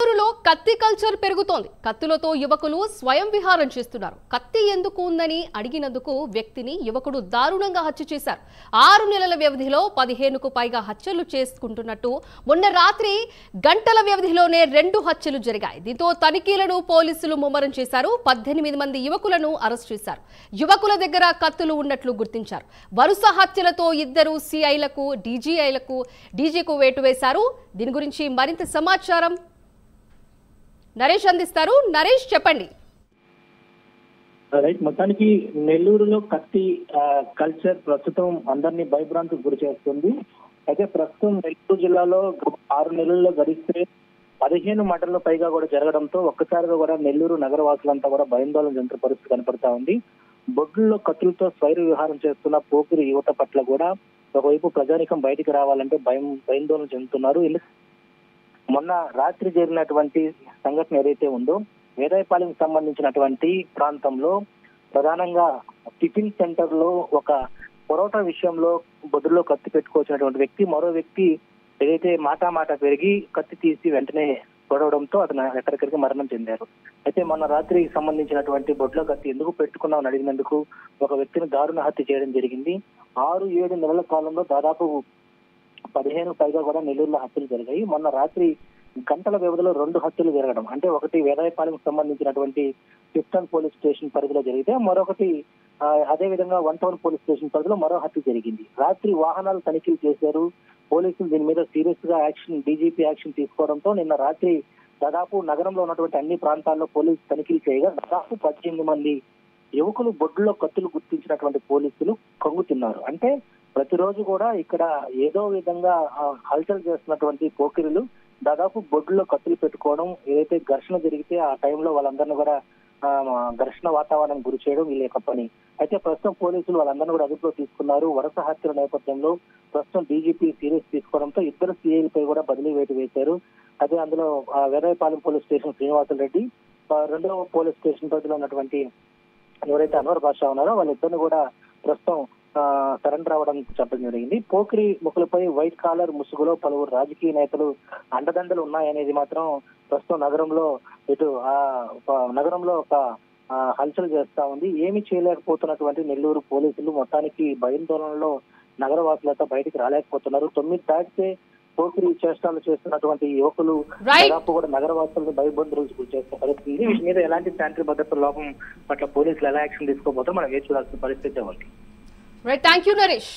నెల్లూరులో కత్తి కల్చర్ పెరుగుతోంది. కత్తులతో యువకులు స్వయం విహారం చేస్తున్నారు. కత్తి ఎందుకు ఉందని అడిగినందుకు వ్యక్తిని యువకుడు దారుణంగా హత్య చేశారు. 6 నెలల వ్యవధిలో 15కు పైగా హత్యలు చేసుకుంటున్నట్టు మొన్న రాత్రి గంటల వ్యవధిలోనే 2 హత్యలు జరిగాయి. దీంతో తనిఖీలను పోలీసులు ముమ్మరం చేశారు. 18 మంది యువకులను అరెస్ట్ చేశారు. యువకుల దగ్గర కత్తులు ఉన్నట్లు గుర్తించారు. వరుస హత్యలతో 2 సిఐలకు డీజీకు వేటు వేశారు. దీని గురించి మరింత సమాచారం నరేష్ అందిస్తారు. నరేష్, చెప్పండి. రైట్, మొత్తానికి నెల్లూరులో కత్తి కల్చర్ ప్రస్తుతం అందరినీ భయభ్రాంతికి గురి చేస్తుంది. అయితే ప్రస్తుతం నెల్లూరు జిల్లాలో 6 నెలల్లో గడిస్తే 15 మటర్ల పైగా కూడా జరగడంతో ఒక్కసారిగా కూడా నెల్లూరు నగరవాసులంతా కూడా భయాందోళన చెందుతున్న పరిస్థితి కనపడతా ఉంది. బొడ్లలో కత్తులతో స్వైర విహారం చేస్తున్న పోకిరి యువత పట్ల కూడా ఒకవైపు ప్రజానికం బయటికి రావాలంటే భయాందోళన చెందుతున్నారు. మొన్న రాత్రి జరిగినటువంటి సంఘటన ఏదైతే ఉందో వేదాయపాలెంకి సంబంధించినటువంటి ప్రాంతంలో ప్రధానంగా టిఫిన్ సెంటర్ లో ఒక పొరోటా విషయంలో బొడ్డులో కత్తి పెట్టుకోవచ్చినటువంటి వ్యక్తి మరో వ్యక్తి ఏదైతే మాట పెరిగి కత్తి తీసి వెంటనే పొడవడంతో అతను ఎక్కడికరికి మరణం చెందారు. అయితే మొన్న రాత్రికి సంబంధించినటువంటి బొడ్లో కత్తి ఎందుకు పెట్టుకున్నామని అడిగినందుకు ఒక వ్యక్తిని దారుణ హత్య చేయడం జరిగింది. 6-7 నెలల కాలంలో దాదాపు 15 పైగా కూడా నెల్లూరులో హత్యలు జరిగాయి. మొన్న రాత్రి గంటల వ్యవధిలో 2 హత్యలు జరగడం, అంటే ఒకటి వేదాయపాలెంకు సంబంధించినటువంటి పిస్టన్ పోలీస్ స్టేషన్ పరిధిలో జరిగితే మరొకటి అదే విధంగా 1 టౌన్ పోలీస్ స్టేషన్ పరిధిలో మరో హత్య జరిగింది. రాత్రి వాహనాలు తనిఖీలు చేశారు పోలీసులు. దీని మీద సీరియస్ గా డీజీపీ యాక్షన్ తీసుకోవడంతో నిన్న రాత్రి దాదాపు నగరంలో ఉన్నటువంటి అన్ని ప్రాంతాల్లో పోలీసు తనిఖీలు చేయగా దాదాపు 18 మంది యువకులు బొడ్డులో కత్తులు గుర్తించినటువంటి పోలీసులు కంగుతున్నారు. అంటే ప్రతిరోజు కూడా ఇక్కడ ఏదో విధంగా హల్చల్ చేస్తున్నటువంటి పోకిరులు దాదాపు బొడ్డులో కత్తులు పెట్టుకోవడం, ఏదైతే ఘర్షణ జరిగితే ఆ టైంలో వాళ్ళందరినీ కూడా ఘర్షణ వాతావరణం గురి చేయడం వీళ్ళ యొక్క పని. అయితే ప్రస్తుతం పోలీసులు వాళ్ళందరినీ కూడా అదుపులో తీసుకున్నారు. వరుస హత్యల నేపథ్యంలో ప్రస్తుతం డీజీపీ సీరియస్ తీసుకోవడంతో 2 సిఐలపై కూడా బదిలీ వేటు వేశారు. అదే అందులో వేదాయపాలెం పోలీస్ స్టేషన్ శ్రీనివాసులు రెడ్డి, 2వ పోలీస్ స్టేషన్ పరిధిలో ఉన్నటువంటి ఎవరైతే అన్వర్ బాషా ఉన్నారో వాళ్ళిద్దరిని కూడా ప్రస్తుతం సరెండర్ అవ్వడం చెప్పడం జరిగింది. పోకిరి ముఖులపై వైట్ కాలర్ ముసుగులో పలువురు రాజకీయ నేతలు అండదండలు ఉన్నాయనేది మాత్రం ప్రస్తుతం నగరంలో ఒక హల్చల్ చేస్తా ఉంది. ఏమి చేయలేకపోతున్నటువంటి నెల్లూరు పోలీసులు మొత్తానికి భయాందోళనలో నగరవాసులతో బయటికి రాలేకపోతున్నారు. 9 దాటితే పోకిరి చేష్టాలు చేస్తున్నటువంటి యువకులు దాదాపు కూడా నగరవాసులను భయబంధులకు గురి చేస్తున్న పరిస్థితి. వీటి మీద ఎలాంటి శాంతి భద్రత లోపం పట్ల పోలీసులు ఎలా యాక్షన్ తీసుకోబోతారో మనం వేచి చూడాల్సిన పరిస్థితి ఉంది. Right, thank you Naresh.